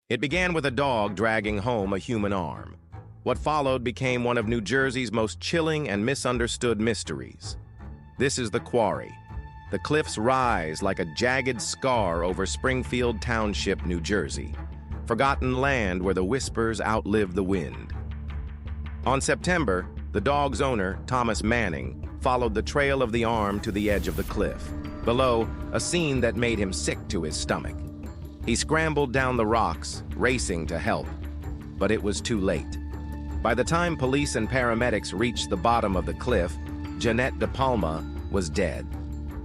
It began with a dog dragging home a human arm. What followed became one of New Jersey's most chilling and misunderstood mysteries. This is the Quarry. The cliffs rise like a jagged scar over Springfield Township, New Jersey, forgotten land where the whispers outlive the wind. On September, the dog's owner, Thomas Manning, followed the trail of the arm to the edge of the cliff. Below, a scene that made him sick to his stomach. He scrambled down the rocks, racing to help, but it was too late. By the time police and paramedics reached the bottom of the cliff, Jeannette DePalma was dead.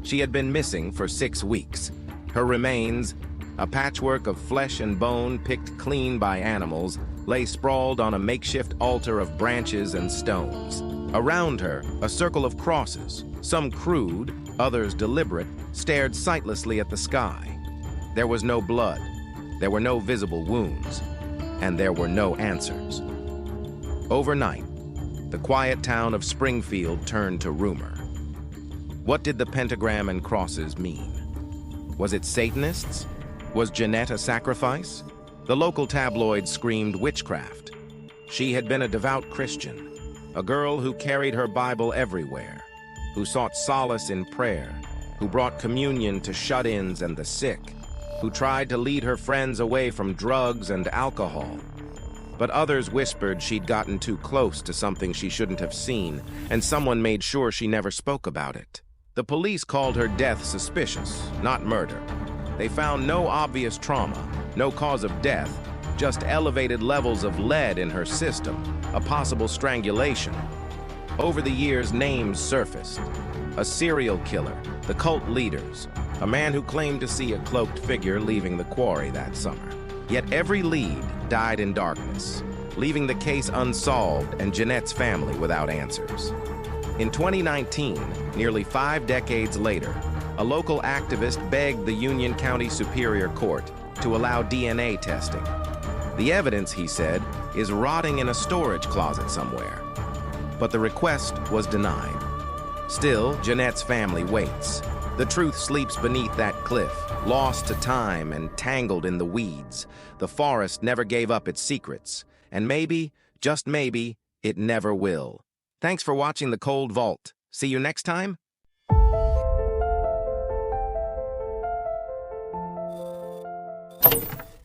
She had been missing for 6 weeks. Her remains, a patchwork of flesh and bone picked clean by animals, lay sprawled on a makeshift altar of branches and stones. Around her, a circle of crosses, some crude, others deliberate, stared sightlessly at the sky. There was no blood, there were no visible wounds, and there were no answers. Overnight, the quiet town of Springfield turned to rumor. What did the pentagram and crosses mean? Was it Satanists? Was Jeannette a sacrifice? The local tabloids screamed witchcraft. She had been a devout Christian, a girl who carried her Bible everywhere, who sought solace in prayer, who brought communion to shut-ins and the sick, who tried to lead her friends away from drugs and alcohol. But others whispered she'd gotten too close to something she shouldn't have seen, and someone made sure she never spoke about it. The police called her death suspicious, not murder. They found no obvious trauma, no cause of death, just elevated levels of lead in her system, a possible strangulation. Over the years, names surfaced. A serial killer, the cult leaders, a man who claimed to see a cloaked figure leaving the quarry that summer. Yet every lead died in darkness, leaving the case unsolved and Jeannette's family without answers. In 2019, nearly 5 decades later, a local activist begged the Union County Superior Court to allow DNA testing. The evidence, he said, is rotting in a storage closet somewhere. But the request was denied. Still, Jeannette's family waits. The truth sleeps beneath that cliff, lost to time and tangled in the weeds. The forest never gave up its secrets, and maybe, just maybe, it never will. Thanks for watching The Cold Vault. See you next time.